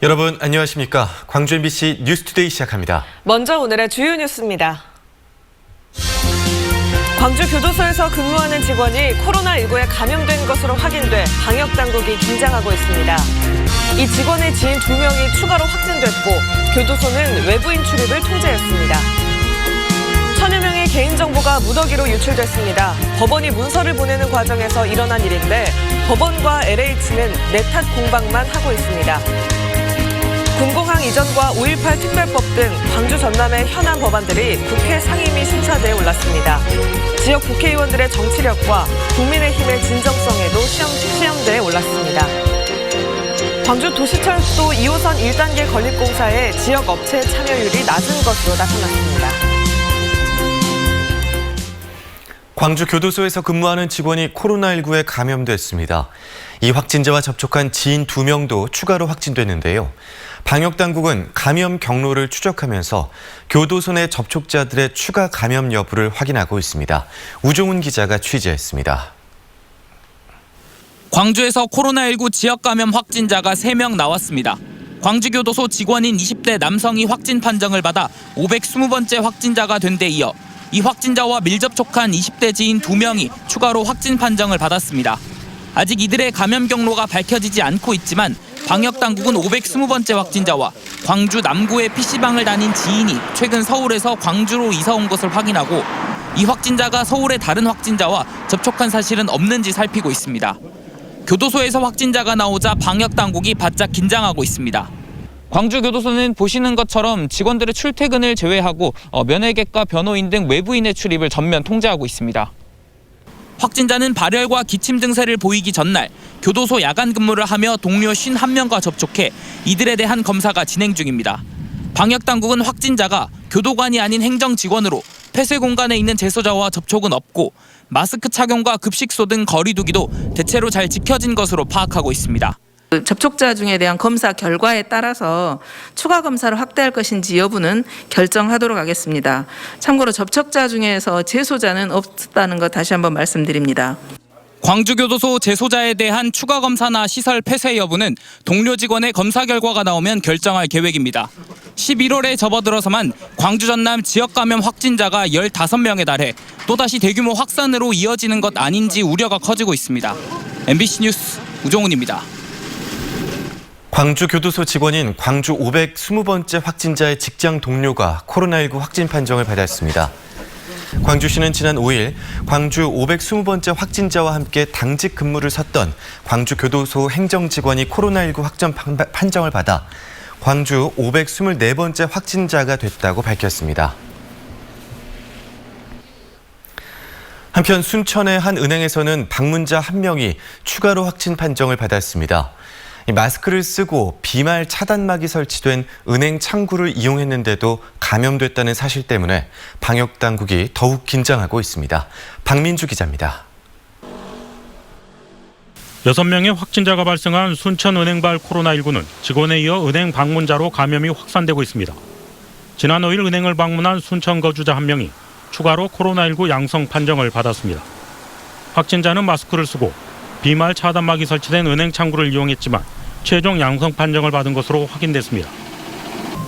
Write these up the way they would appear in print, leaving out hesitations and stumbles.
여러분 안녕하십니까? 광주 MBC 뉴스투데이 시작합니다. 먼저 오늘의 주요 뉴스입니다. 광주 교도소에서 근무하는 직원이 코로나19에 감염된 것으로 확인돼 방역당국이 긴장하고 있습니다. 이 직원의 지인 2명이 추가로 확진됐고 교도소는 외부인 출입을 통제했습니다. 천여 명의 개인정보가 무더기로 유출됐습니다. 법원이 문서를 보내는 과정에서 일어난 일인데 법원과 LH는 내탓 공방만 하고 있습니다. 군공항 이전과 5.18 특별법 등 광주 전남의 현안 법안들이 국회 상임위 심사대에 올랐습니다. 지역 국회의원들의 정치력과 국민의힘의 진정성에도 시험대에 올랐습니다. 광주 도시철도 2호선 1단계 건립공사에 지역 업체 참여율이 낮은 것으로 나타났습니다. 광주 교도소에서 근무하는 직원이 코로나19에 감염됐습니다. 이 확진자와 접촉한 지인 2명도 추가로 확진됐는데요. 방역당국은 감염 경로를 추적하면서 교도소 내 접촉자들의 추가 감염 여부를 확인하고 있습니다. 우종훈 기자가 취재했습니다. 광주에서 코로나19 지역 감염 확진자가 3명 나왔습니다. 광주교도소 직원인 20대 남성이 확진 판정을 받아 520번째 확진자가 된 데 이어 이 확진자와 밀접촉한 20대 지인 2명이 추가로 확진 판정을 받았습니다. 아직 이들의 감염 경로가 밝혀지지 않고 있지만 방역당국은 520번째 확진자와 광주 남구의 PC방을 다닌 지인이 최근 서울에서 광주로 이사 온 것을 확인하고 이 확진자가 서울의 다른 확진자와 접촉한 사실은 없는지 살피고 있습니다. 교도소에서 확진자가 나오자 방역당국이 바짝 긴장하고 있습니다. 광주교도소는 보시는 것처럼 직원들의 출퇴근을 제외하고 면회객과 변호인 등 외부인의 출입을 전면 통제하고 있습니다. 확진자는 발열과 기침 증세를 보이기 전날 교도소 야간 근무를 하며 동료 51명과 접촉해 이들에 대한 검사가 진행 중입니다. 방역당국은 확진자가 교도관이 아닌 행정직원으로 폐쇄 공간에 있는 재소자와 접촉은 없고 마스크 착용과 급식소 등 거리 두기도 대체로 잘 지켜진 것으로 파악하고 있습니다. 접촉자 중에 대한 검사 결과에 따라서 추가 검사를 확대할 것인지 여부는 결정하도록 하겠습니다. 참고로 접촉자 중에서 재소자는 없었다는 것 다시 한번 말씀드립니다. 광주교도소 재소자에 대한 추가 검사나 시설 폐쇄 여부는 동료 직원의 검사 결과가 나오면 결정할 계획입니다. 11월에 접어들어서만 광주 전남 지역 감염 확진자가 15명에 달해 또다시 대규모 확산으로 이어지는 것 아닌지 우려가 커지고 있습니다. MBC 뉴스 우종훈입니다. 광주 교도소 직원인 광주 520번째 확진자의 직장 동료가 코로나19 확진 판정을 받았습니다. 광주시는 지난 5일 광주 520번째 확진자와 함께 당직 근무를 섰던 광주 교도소 행정직원이 코로나19 확진 판정을 받아 광주 524번째 확진자가 됐다고 밝혔습니다. 한편 순천의 한 은행에서는 방문자 1명이 추가로 확진 판정을 받았습니다. 마스크를 쓰고 비말 차단막이 설치된 은행 창구를 이용했는데도 감염됐다는 사실 때문에 방역당국이 더욱 긴장하고 있습니다. 박민주 기자입니다. 6명의 확진자가 발생한 순천은행발 코로나19는 직원에 이어 은행 방문자로 감염이 확산되고 있습니다. 지난 5일 은행을 방문한 순천 거주자 1명이 추가로 코로나19 양성 판정을 받았습니다. 확진자는 마스크를 쓰고 비말 차단막이 설치된 은행 창구를 이용했지만 최종 양성 판정을 받은 것으로 확인됐습니다.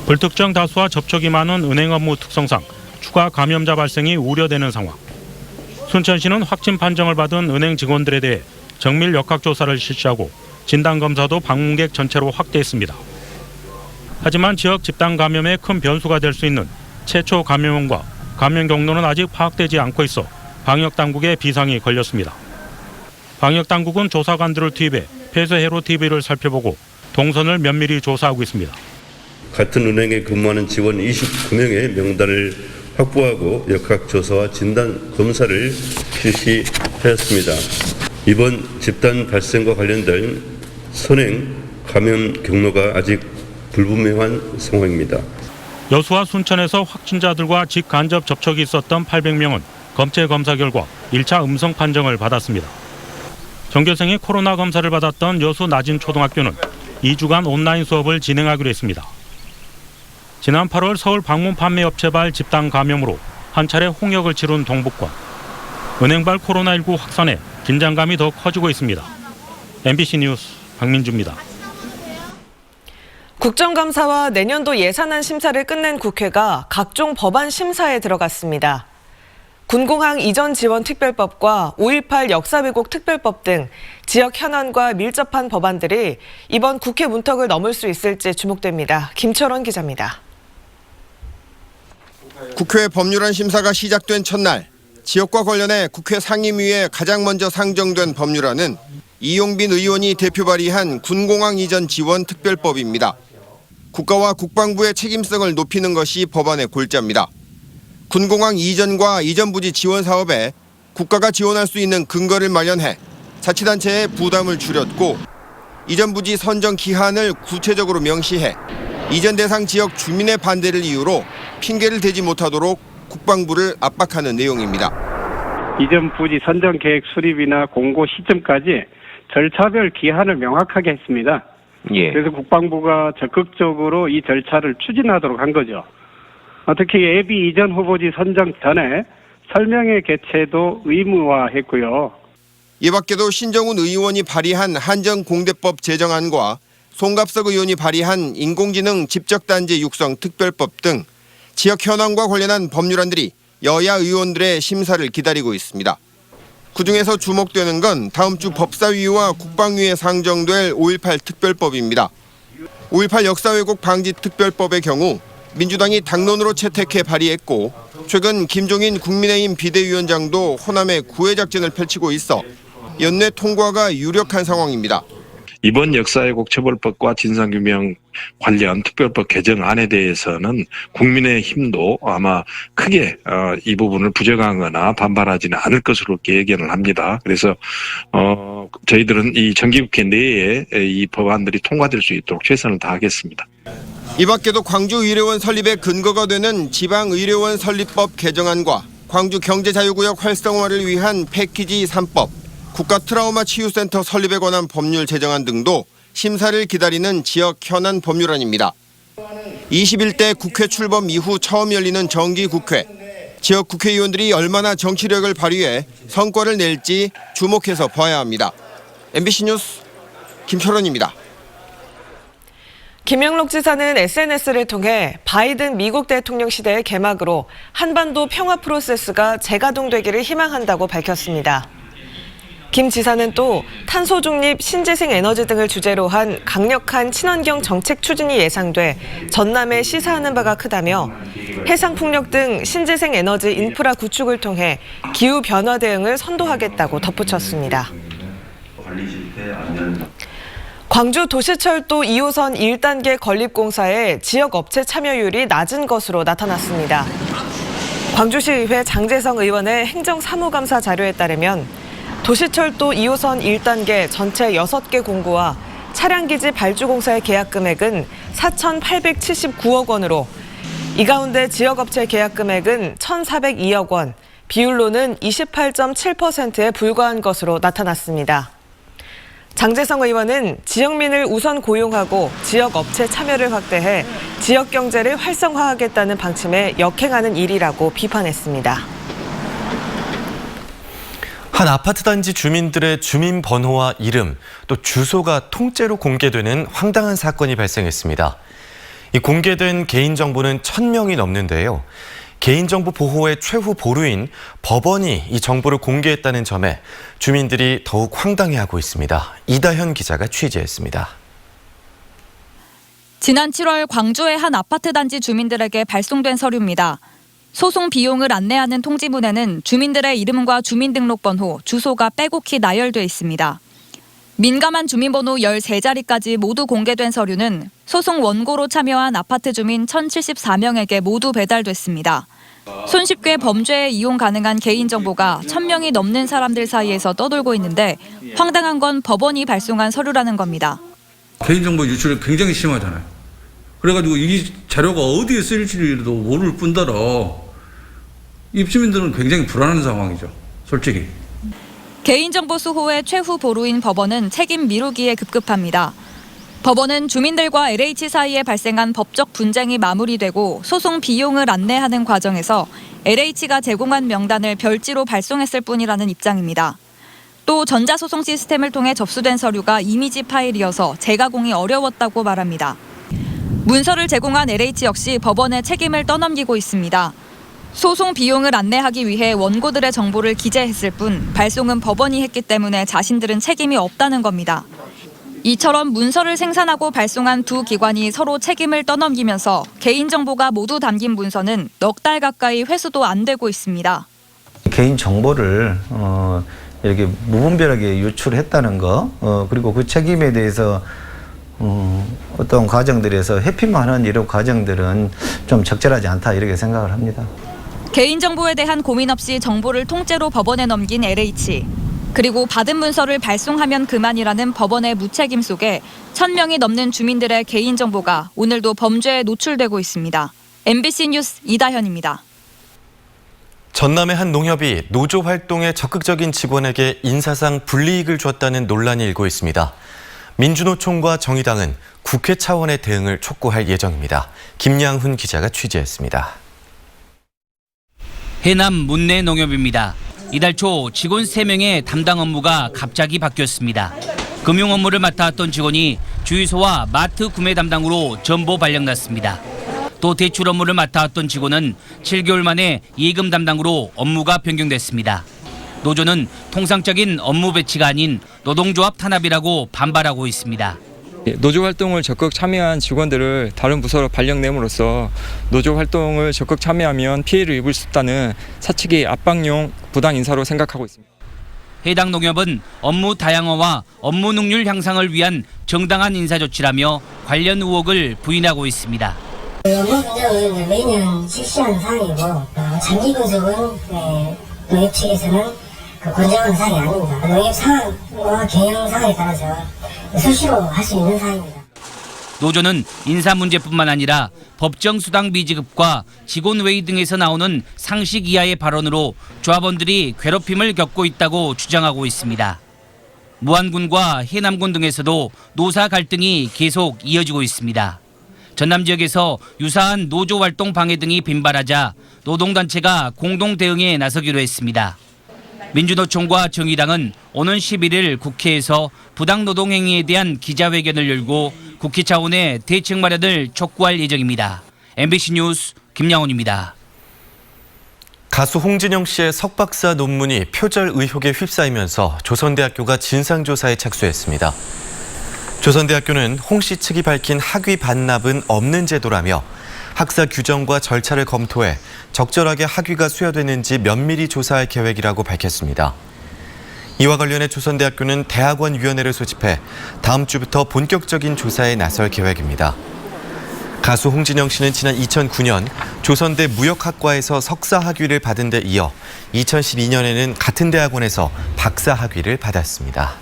불특정 다수와 접촉이 많은 은행 업무 특성상 추가 감염자 발생이 우려되는 상황. 순천시는 확진 판정을 받은 은행 직원들에 대해 정밀 역학조사를 실시하고 진단검사도 방문객 전체로 확대했습니다. 하지만 지역 집단 감염에 큰 변수가 될 수 있는 최초 감염원과 감염 경로는 아직 파악되지 않고 있어 방역당국에 비상이 걸렸습니다. 방역당국은 조사관들을 투입해 폐쇄 회로 TV를 살펴보고 동선을 면밀히 조사하고 있습니다. 같은 은행에 근무하는 직원 29명의 명단을 확보하고 역학조사와 진단검사를 실시하였습니다. 이번 집단 발생과 관련된 선행 감염 경로가 아직 불분명한 상황입니다. 여수와 순천에서 확진자들과 직간접 접촉이 있었던 800명은 검체 검사 결과 1차 음성 판정을 받았습니다. 전교생이 코로나 검사를 받았던 여수 나진초등학교는 2주간 온라인 수업을 진행하기로 했습니다. 지난 8월 서울 방문 판매업체발 집단 감염으로 한 차례 홍역을 치룬 동북권. 은행발 코로나19 확산에 긴장감이 더 커지고 있습니다. MBC 뉴스 박민주입니다. 국정감사와 내년도 예산안 심사를 끝낸 국회가 각종 법안 심사에 들어갔습니다. 군공항 이전 지원 특별법과 5.18 역사 왜곡 특별법 등 지역 현안과 밀접한 법안들이 이번 국회 문턱을 넘을 수 있을지 주목됩니다. 김철원 기자입니다. 국회 법률안 심사가 시작된 첫날, 지역과 관련해 국회 상임위에 가장 먼저 상정된 법률안은 이용빈 의원이 대표 발의한 군공항 이전 지원 특별법입니다. 국가와 국방부의 책임성을 높이는 것이 법안의 골자입니다. 군공항 이전과 이전 부지 지원 사업에 국가가 지원할 수 있는 근거를 마련해 자치단체의 부담을 줄였고, 이전 부지 선정 기한을 구체적으로 명시해 이전 대상 지역 주민의 반대를 이유로 핑계를 대지 못하도록 국방부를 압박하는 내용입니다. 이전 부지 선정 계획 수립이나 공고 시점까지 절차별 기한을 명확하게 했습니다. 그래서 국방부가 적극적으로 이 절차를 추진하도록 한 거죠. 특히 예비 이전 후보지 선정 전에 설명회 개최도 의무화했고요. 이 밖에도 신정훈 의원이 발의한 한정공대법 제정안과 송갑석 의원이 발의한 인공지능 집적단지 육성 특별법 등 지역 현안과 관련한 법률안들이 여야 의원들의 심사를 기다리고 있습니다. 그중에서 주목되는 건 다음 주 법사위와 국방위에 상정될 5.18 특별법입니다. 5.18 역사 왜곡 방지 특별법의 경우 민주당이 당론으로 채택해 발의했고, 최근 김종인 국민의힘 비대위원장도 호남에 구애 작전을 펼치고 있어 연내 통과가 유력한 상황입니다. 이번 역사왜곡 처벌법과 진상규명 관련 특별법 개정안에 대해서는 국민의힘도 아마 크게 이 부분을 부정하거나 반발하지는 않을 것으로 예견을 합니다. 그래서 저희들은 이 정기국회 내에 이 법안들이 통과될 수 있도록 최선을 다하겠습니다. 이 밖에도 광주의료원 설립의 근거가 되는 지방의료원 설립법 개정안과 광주 경제자유구역 활성화를 위한 패키지 3법, 국가 트라우마 치유센터 설립에 관한 법률 제정안 등도 심사를 기다리는 지역 현안 법률안입니다. 21대 국회 출범 이후 처음 열리는 정기국회. 지역 국회의원들이 얼마나 정치력을 발휘해 성과를 낼지 주목해서 봐야 합니다. MBC 뉴스 김철원입니다. 김영록 지사는 SNS를 통해 바이든 미국 대통령 시대의 개막으로 한반도 평화 프로세스가 재가동되기를 희망한다고 밝혔습니다. 김 지사는 또 탄소 중립, 신재생 에너지 등을 주제로 한 강력한 친환경 정책 추진이 예상돼 전남에 시사하는 바가 크다며 해상풍력 등 신재생 에너지 인프라 구축을 통해 기후변화 대응을 선도하겠다고 덧붙였습니다. 광주 도시철도 2호선 1단계 건립공사에 지역업체 참여율이 낮은 것으로 나타났습니다. 광주시의회 장재성 의원의 행정사무감사 자료에 따르면 도시철도 2호선 1단계 전체 6개 공고와 차량기지 발주공사의 계약 금액은 4,879억 원으로 이 가운데 지역업체 계약 금액은 1,402억 원, 비율로는 28.7%에 불과한 것으로 나타났습니다. 장재성 의원은 지역민을 우선 고용하고 지역업체 참여를 확대해 지역 경제를 활성화하겠다는 방침에 역행하는 일이라고 비판했습니다. 한 아파트 단지 주민들의 주민번호와 이름, 또 주소가 통째로 공개되는 황당한 사건이 발생했습니다. 이 공개된 개인정보는 1,000명이 넘는데요. 개인정보 보호의 최후 보루인 법원이 이 정보를 공개했다는 점에 주민들이 더욱 황당해하고 있습니다. 이다현 기자가 취재했습니다. 지난 7월 광주의 한 아파트 단지 주민들에게 발송된 서류입니다. 소송 비용을 안내하는 통지문에는 주민들의 이름과 주민등록번호, 주소가 빼곡히 나열돼 있습니다. 민감한 주민번호 13자리까지 모두 공개된 서류는 소송 원고로 참여한 아파트 주민 1,074명에게 모두 배달됐습니다. 손쉽게 범죄에 이용 가능한 개인정보가 1,000명이 넘는 사람들 사이에서 떠돌고 있는데 황당한 건 법원이 발송한 서류라는 겁니다. 개인정보 유출이 굉장히 심하잖아요. 그래가지고 이 자료가 어디에 쓰일지도 모를 뿐더러 입주민들은 굉장히 불안한 상황이죠. 솔직히. 개인정보 수호의 최후 보루인 법원은 책임 미루기에 급급합니다. 법원은 주민들과 LH 사이에 발생한 법적 분쟁이 마무리되고 소송 비용을 안내하는 과정에서 LH가 제공한 명단을 별지로 발송했을 뿐이라는 입장입니다. 또 전자소송 시스템을 통해 접수된 서류가 이미지 파일이어서 재가공이 어려웠다고 말합니다. 문서를 제공한 LH 역시 법원에 책임을 떠넘기고 있습니다. 소송 비용을 안내하기 위해 원고들의 정보를 기재했을 뿐 발송은 법원이 했기 때문에 자신들은 책임이 없다는 겁니다. 이처럼 문서를 생산하고 발송한 두 기관이 서로 책임을 떠넘기면서 개인정보가 모두 담긴 문서는 넉 달 가까이 회수도 안 되고 있습니다. 개인 정보를 이렇게 무분별하게 유출했다는 거, 그리고 그 책임에 대해서 어떤 과정들에서 회피만 하는 이런 과정들은 좀 적절하지 않다 이렇게 생각을 합니다. 개인정보에 대한 고민 없이 정보를 통째로 법원에 넘긴 LH. 그리고 받은 문서를 발송하면 그만이라는 법원의 무책임 속에 1,000명이 넘는 주민들의 개인정보가 오늘도 범죄에 노출되고 있습니다. MBC 뉴스 이다현입니다. 전남의 한 농협이 노조 활동에 적극적인 직원에게 인사상 불이익을 줬다는 논란이 일고 있습니다. 민주노총과 정의당은 국회 차원의 대응을 촉구할 예정입니다. 김양훈 기자가 취재했습니다. 해남 문내 농협입니다. 이달 초 직원 3명의 담당 업무가 갑자기 바뀌었습니다. 금융 업무를 맡아왔던 직원이 주유소와 마트 구매 담당으로 전보 발령났습니다. 또 대출 업무를 맡아왔던 직원은 7개월 만에 예금 담당으로 업무가 변경됐습니다. 노조는 통상적인 업무 배치가 아닌 노동조합 탄압이라고 반발하고 있습니다. 노조 활동을 적극 참여한 직원들을 다른 부서로 발령냄으로써 노조 활동을 적극 참여하면 피해를 입을 수 있다는 사측의 압박용 부당 인사로 생각하고 있습니다. 해당 농협은 업무 다양화와 업무 능률 향상을 위한 정당한 인사 조치라며 관련 의혹을 부인하고 있습니다. 업무 분석은 매년 실시하는 사항이고 장기 분석은 농협 측에서는 권장하는 사항이 아닙니다. 농협 상황과 경영 상황에 따라서 수시로 할 수 있는 사항입니다. 노조는 인사 문제뿐만 아니라 법정 수당 미지급과 직원 회의 등에서 나오는 상식 이하의 발언으로 조합원들이 괴롭힘을 겪고 있다고 주장하고 있습니다. 무안군과 해남군 등에서도 노사 갈등이 계속 이어지고 있습니다. 전남 지역에서 유사한 노조 활동 방해 등이 빈발하자 노동단체가 공동 대응에 나서기로 했습니다. 민주노총과 정의당은 오는 11일 국회에서 부당노동 행위에 대한 기자회견을 열고 국회 차원의 대책 마련을 촉구할 예정입니다. MBC 뉴스 김양훈입니다. 가수 홍진영 씨의 석박사 논문이 표절 의혹에 휩싸이면서 조선대학교가 진상조사에 착수했습니다. 조선대학교는 홍 씨 측이 밝힌 학위 반납은 없는 제도라며 학사 규정과 절차를 검토해 적절하게 학위가 수여되는지 면밀히 조사할 계획이라고 밝혔습니다. 이와 관련해 조선대학교는 대학원위원회를 소집해 다음 주부터 본격적인 조사에 나설 계획입니다. 가수 홍진영 씨는 지난 2009년 조선대 무역학과에서 석사 학위를 받은 데 이어 2012년에는 같은 대학원에서 박사 학위를 받았습니다.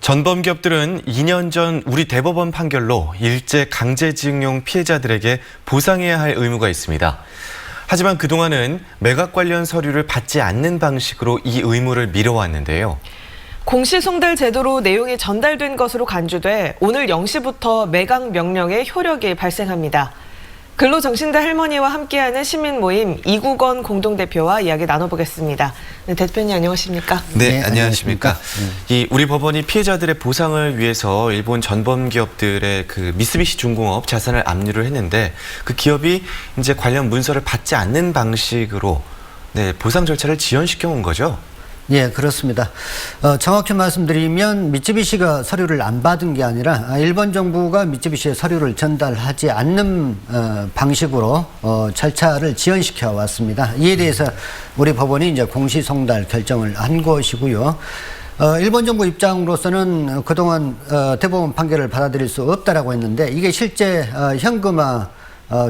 전범기업들은 2년 전 우리 대법원 판결로 일제 강제징용 피해자들에게 보상해야 할 의무가 있습니다. 하지만 그동안은 매각 관련 서류를 받지 않는 방식으로 이 의무를 미뤄왔는데요. 공시송달 제도로 내용이 전달된 것으로 간주돼 오늘 0시부터 매각 명령의 효력이 발생합니다. 근로정신대 할머니와 함께하는 시민 모임 이국원 공동대표와 이야기 나눠보겠습니다. 네, 대표님 안녕하십니까? 네, 안녕하십니까? 이 우리 법원이 피해자들의 보상을 위해서 일본 전범기업들의 그 미쓰비시 중공업 자산을 압류를 했는데 그 기업이 이제 관련 문서를 받지 않는 방식으로 보상 절차를 지연시켜 온 거죠? 예, 그렇습니다. 정확히 말씀드리면 미쓰비시가 서류를 안 받은 게 아니라 일본 정부가 미쓰비시에 서류를 전달하지 않는 방식으로 절차를 지연시켜 왔습니다. 이에 대해서 우리 법원이 이제 공시송달 결정을 한 것이고요. 일본 정부 입장으로서는 그동안 대법원 판결을 받아들일 수 없다라고 했는데 이게 실제 현금화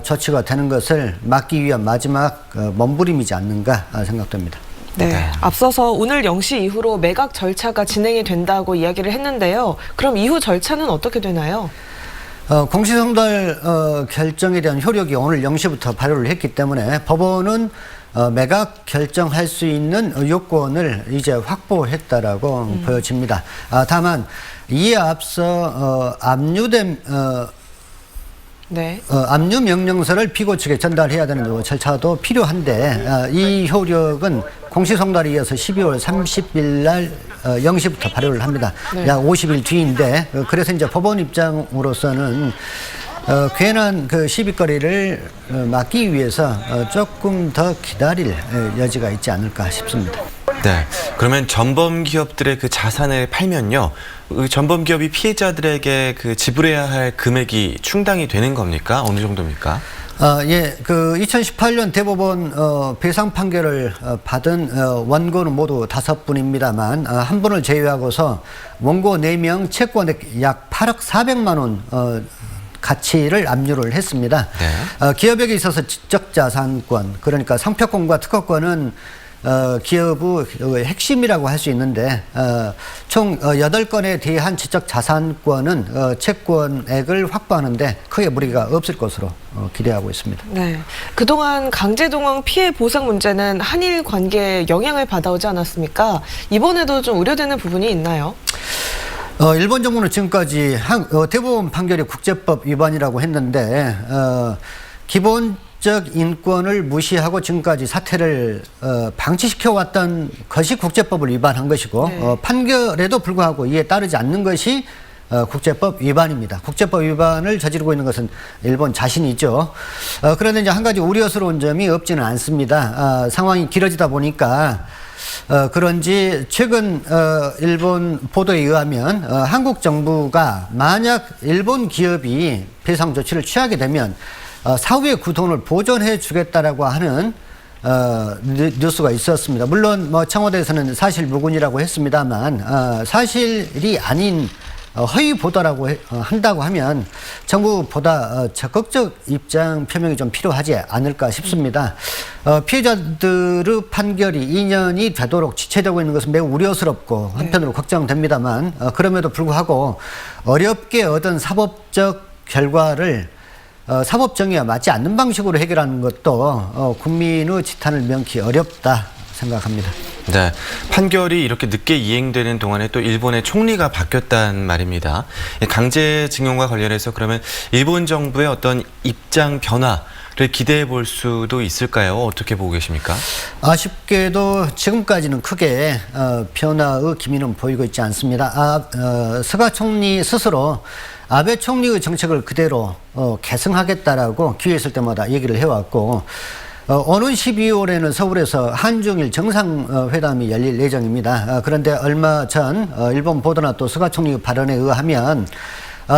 조치가 되는 것을 막기 위한 마지막 몸부림이지 않는가 생각됩니다. 네, 앞서서 오늘 0시 이후로 매각 절차가 진행이 된다고 이야기를 했는데요. 그럼 이후 절차는 어떻게 되나요? 공시송달 결정에 대한 효력이 오늘 0시부터 발효를 했기 때문에 법원은 매각 결정할 수 있는 요건을 이제 확보했다라고 보여집니다. 다만 이에 앞서 압류된 네. 압류 명령서를 피고 측에 전달해야 되는 절차도 필요한데 이 효력은 공시송달에 이어서 12월 30일 날 0시부터 발효를 합니다. 네. 약 50일 뒤인데 그래서 이제 법원 입장으로서는 괜한 그 시비거리를 막기 위해서 조금 더 기다릴 여지가 있지 않을까 싶습니다. 네. 그러면 전범 기업들의 그 자산을 팔면요, 그 전범 기업이 피해자들에게 그 지불해야 할 금액이 충당이 되는 겁니까? 어느 정도입니까? 예, 그 2018년 대법원 배상 판결을 받은 원고는 모두 5분입니다만 한 분을 제외하고서 원고 4명 채권액 약 8억 400만 원 가치를 압류를 했습니다. 네. 기업에게 있어서 지적자산권, 그러니까 상표권과 특허권은 기업의 핵심이라고 할 수 있는데 총 8건에 대한 지적자산권은 채권액을 확보하는데 크게 무리가 없을 것으로 기대하고 있습니다. 네. 그동안 강제동원 피해 보상 문제는 한일 관계에 영향을 받아오지 않았습니까? 이번에도 좀 우려되는 부분이 있나요? 일본 정부는 지금까지 대법원 판결이 국제법 위반이라고 했는데 기본적 인권을 무시하고 지금까지 사태를 방치시켜 왔던 것이 국제법을 위반한 것이고 네. 판결에도 불구하고 이에 따르지 않는 것이 국제법 위반입니다. 국제법 위반을 저지르고 있는 것은 일본 자신이죠. 그런데 이제 한 가지 우려스러운 점이 없지는 않습니다. 상황이 길어지다 보니까 그런지 최근 일본 보도에 의하면 한국 정부가 만약 일본 기업이 배상 조치를 취하게 되면 사후에 그 돈을 보존해 주겠다라고 하는 뉴스가 있었습니다. 물론 뭐 청와대에서는 사실 무근이라고 했습니다만 사실이 아닌 허위 보도라고 한다고 하면 정부보다 적극적 입장 표명이 좀 필요하지 않을까 싶습니다. 피해자들의 판결이 2년이 되도록 지체되고 있는 것은 매우 우려스럽고 한편으로 걱정됩니다만 그럼에도 불구하고 어렵게 얻은 사법적 결과를 사법 정의와 맞지 않는 방식으로 해결하는 것도 국민의 지탄을 명키 어렵다 생각합니다. 네, 판결이 이렇게 늦게 이행되는 동안에 또 일본의 총리가 바뀌었단 말입니다. 강제징용과 관련해서 그러면 일본 정부의 어떤 입장 변화를 기대해 볼 수도 있을까요? 어떻게 보고 계십니까? 아쉽게도 지금까지는 크게 변화의 기미는 보이고 있지 않습니다. 스가 총리 스스로 아베 총리의 정책을 그대로 계승하겠다라고 기회 있을 때마다 얘기를 해왔고 오는 12월에는 서울에서 한중일 정상회담이 열릴 예정입니다. 그런데 얼마 전 일본 보도나 또 스가 총리 발언에 의하면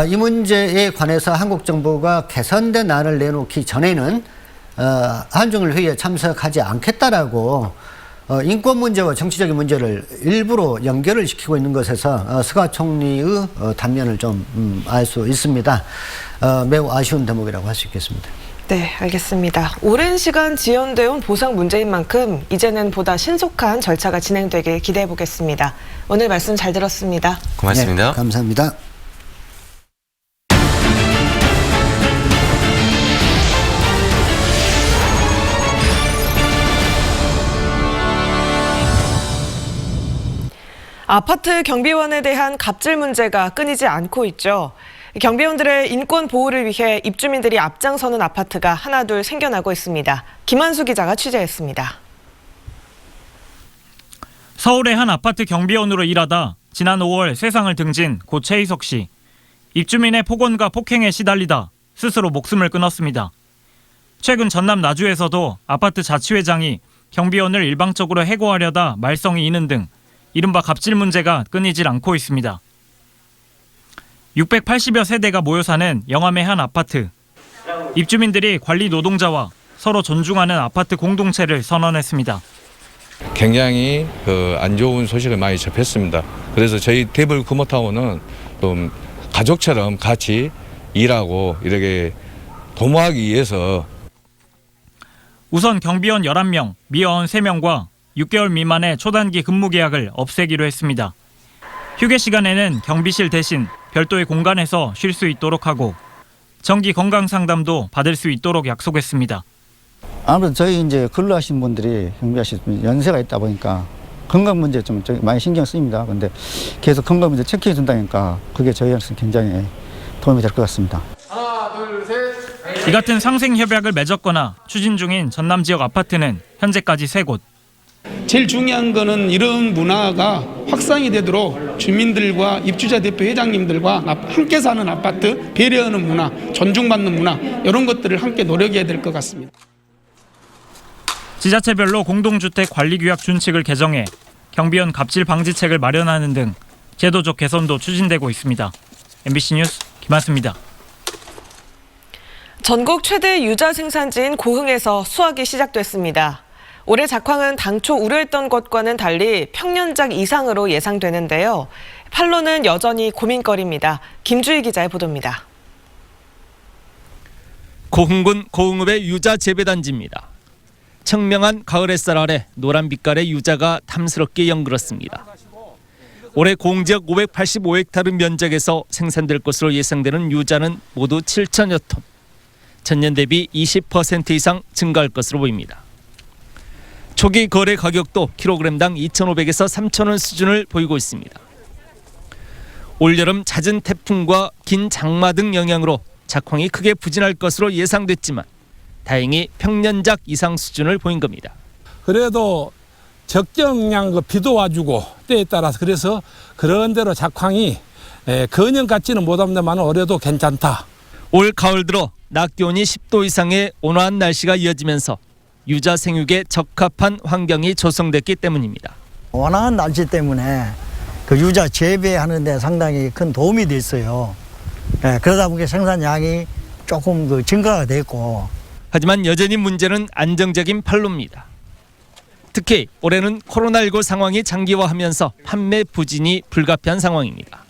이 문제에 관해서 한국 정부가 개선된 안을 내놓기 전에는 한중일 회의에 참석하지 않겠다라고 인권 문제와 정치적인 문제를 일부러 연결을 시키고 있는 것에서 스가 총리의 단면을 좀 알 수 있습니다. 매우 아쉬운 대목이라고 할 수 있겠습니다. 네, 알겠습니다. 오랜 시간 지연되어 온 보상 문제인 만큼 이제는 보다 신속한 절차가 진행되길 기대해 보겠습니다. 오늘 말씀 잘 들었습니다. 고맙습니다. 네, 감사합니다. 아파트 경비원에 대한 갑질 문제가 끊이지 않고 있죠. 경비원들의 인권 보호를 위해 입주민들이 앞장서는 아파트가 하나둘 생겨나고 있습니다. 김한수 기자가 취재했습니다. 서울의 한 아파트 경비원으로 일하다 지난 5월 세상을 등진 고 최희석 씨. 입주민의 폭언과 폭행에 시달리다 스스로 목숨을 끊었습니다. 최근 전남 나주에서도 아파트 자치회장이 경비원을 일방적으로 해고하려다 말썽이 이는 등 이른바 갑질 문제가 끊이질 않고 있습니다. 680여 세대가 모여 사는 영암의 한 아파트. 입주민들이 관리 노동자와 서로 존중하는 아파트 공동체를 선언했습니다. 굉장히 안 좋은 소식을 많이 접했습니다. 그래서 저희 데블 금호타운은 좀 가족처럼 같이 일하고 이렇게 도모하기 위해서 우선 경비원 11명, 미화원 3명과 6개월 미만의 초단기 근무 계약을 없애기로 했습니다. 휴게 시간에는 경비실 대신 별도의 공간에서 쉴 수 있도록 하고 정기 건강 상담도 받을 수 있도록 약속했습니다. 아무래도 저희 이제 근로하신 분들이 경비하시는 연세가 있다 보니까 건강 문제 좀 많이 신경 쓰입니다. 근데 계속 건강 문제 체크해 준다니까 그게 저희한테는 굉장히 도움이 될 것 같습니다. 하나, 둘, 셋. 이 같은 상생 협약을 맺었거나 추진 중인 전남 지역 아파트는 현재까지 3곳. 제일 중요한 거는 이런 문화가 확산이 되도록 주민들과 입주자 대표 회장님들과 함께 사는 아파트, 배려하는 문화, 존중받는 문화 이런 것들을 함께 노력해야 될 것 같습니다. 지자체별로 공동주택 관리규약 준칙을 개정해 경비원 갑질 방지책을 마련하는 등 제도적 개선도 추진되고 있습니다. MBC 뉴스 김한수입니다. 전국 최대 유자 생산지인 고흥에서 수확이 시작됐습니다. 올해 작황은 당초 우려했던 것과는 달리 평년작 이상으로 예상되는데요. 판로는 여전히 고민거리입니다. 김주희 기자의 보도입니다. 고흥군 고흥읍의 유자 재배단지입니다. 청명한 가을 햇살 아래 노란 빛깔의 유자가 탐스럽게 연그렀습니다. 올해 고흥 지역 585헥타르 면적에서 생산될 것으로 예상되는 유자는 모두 7천여 톤. 전년 대비 20% 이상 증가할 것으로 보입니다. 초기 거래 가격도 킬로그램당 2,500에서 3,000원 수준을 보이고 있습니다. 올여름 잦은 태풍과 긴 장마 등 영향으로 작황이 크게 부진할 것으로 예상됐지만 다행히 평년작 이상 수준을 보인 겁니다. 그래도 적정량 비도 와주고 때에 따라서 그래서 그런 대로 작황이 건형 같지는 못합니다만 올해도 괜찮다. 올 가을 들어 낮 기온이 10도 이상의 온화한 날씨가 이어지면서 유자 생육에 적합한 환경이 조성됐기 때문입니다. 온화한 날씨 때문에 그 유자 재배하는 데 상당히 큰 도움이 됐어요. 그러다 보니까 생산량이 조금 증가가 됐고. 하지만 여전히 문제는 안정적인 판로입니다. 특히 올해는 코로나19 상황이 장기화하면서 판매 부진이 불가피한 상황입니다.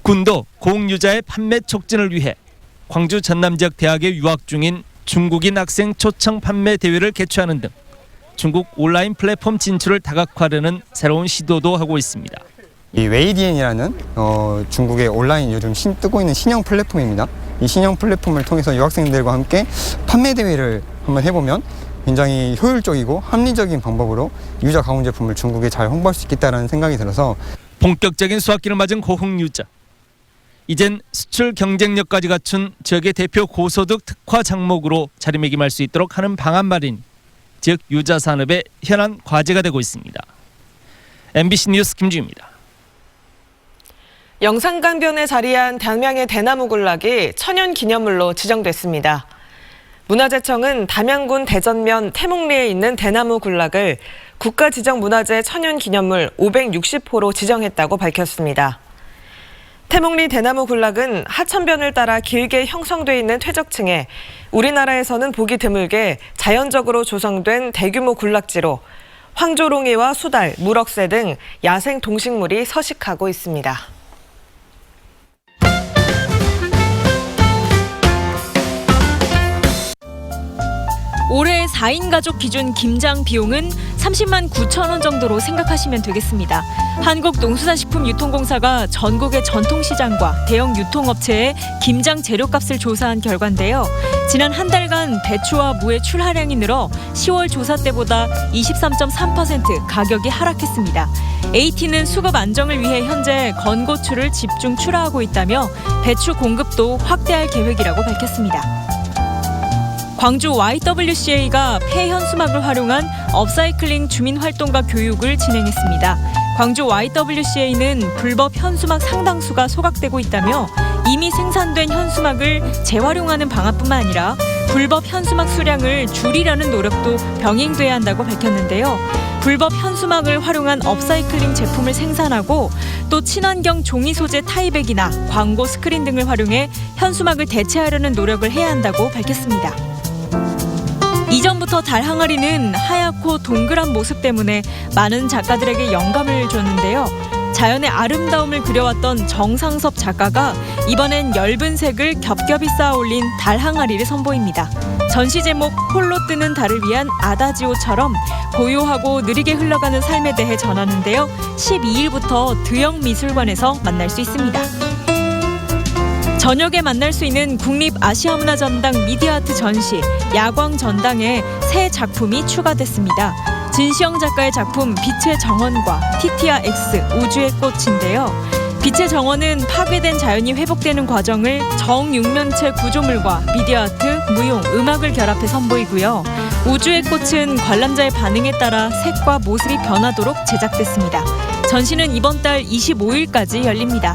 군도 고흥유자의 판매 촉진을 위해 광주 전남 지역 대학에 유학 중인 중국인 학생 초청 판매 대회를 개최하는 등 중국 온라인 플랫폼 진출을 다각화하려는 새로운 시도도 하고 있습니다. 이 웨이디엔이라는 중국의 온라인 요즘 뜨고 있는 신형 플랫폼입니다. 이 신형 플랫폼을 통해서 유학생들과 함께 판매 대회를 한번 해보면 굉장히 효율적이고 합리적인 방법으로 유자 가공 제품을 중국에 잘 홍보할 수 있겠다는 생각이 들어서 본격적인 수확기를 맞은 고흥유자. 이젠 수출 경쟁력까지 갖춘 지역의 대표 고소득 특화 작목으로 자리매김할 수 있도록 하는 방안 마련, 즉 유자 산업의 현안 과제가 되고 있습니다. MBC 뉴스 김주희입니다. 영산강변에 자리한 담양의 대나무 군락이 천연기념물로 지정됐습니다. 문화재청은 담양군 대전면 태몽리에 있는 대나무 군락을 국가지정문화재 천연기념물 560호로 지정했다고 밝혔습니다. 태몽리 대나무 군락은 하천변을 따라 길게 형성돼 있는 퇴적층에 우리나라에서는 보기 드물게 자연적으로 조성된 대규모 군락지로 황조롱이와 수달, 물억새 등 야생 동식물이 서식하고 있습니다. 올해 4인 가족 기준 김장 비용은 30만 9천 원 정도로 생각하시면 되겠습니다. 한국농수산식품유통공사가 전국의 전통시장과 대형 유통업체의 김장 재료값을 조사한 결과인데요. 지난 한 달간 배추와 무의 출하량이 늘어 10월 조사 때보다 23.3% 가격이 하락했습니다. AT는 수급 안정을 위해 현재 건고추를 집중 출하하고 있다며 배추 공급도 확대할 계획이라고 밝혔습니다. 광주 YWCA가 폐현수막을 활용한 업사이클링 주민활동가 교육을 진행했습니다. 광주 YWCA는 불법 현수막 상당수가 소각되고 있다며 이미 생산된 현수막을 재활용하는 방안뿐만 아니라 불법 현수막 수량을 줄이려는 노력도 병행돼야 한다고 밝혔는데요. 불법 현수막을 활용한 업사이클링 제품을 생산하고 또 친환경 종이 소재 타이백이나 광고 스크린 등을 활용해 현수막을 대체하려는 노력을 해야 한다고 밝혔습니다. 이전부터 달 항아리는 하얗고 동그란 모습 때문에 많은 작가들에게 영감을 줬는데요. 자연의 아름다움을 그려왔던 정상섭 작가가 이번엔 엷은 색을 겹겹이 쌓아 올린 달 항아리를 선보입니다. 전시 제목 홀로 뜨는 달을 위한 아다지오처럼 고요하고 느리게 흘러가는 삶에 대해 전하는데요. 12일부터 드영미술관에서 만날 수 있습니다. 저녁에 만날 수 있는 국립아시아문화전당 미디어아트 전시 야광전당에 새 작품이 추가됐습니다. 진시영 작가의 작품 빛의 정원과 티티아 X 우주의 꽃인데요. 빛의 정원은 파괴된 자연이 회복되는 과정을 정육면체 구조물과 미디어 아트, 무용, 음악을 결합해 선보이고요. 우주의 꽃은 관람자의 반응에 따라 색과 모습이 변하도록 제작됐습니다. 전시는 이번 달 25일까지 열립니다.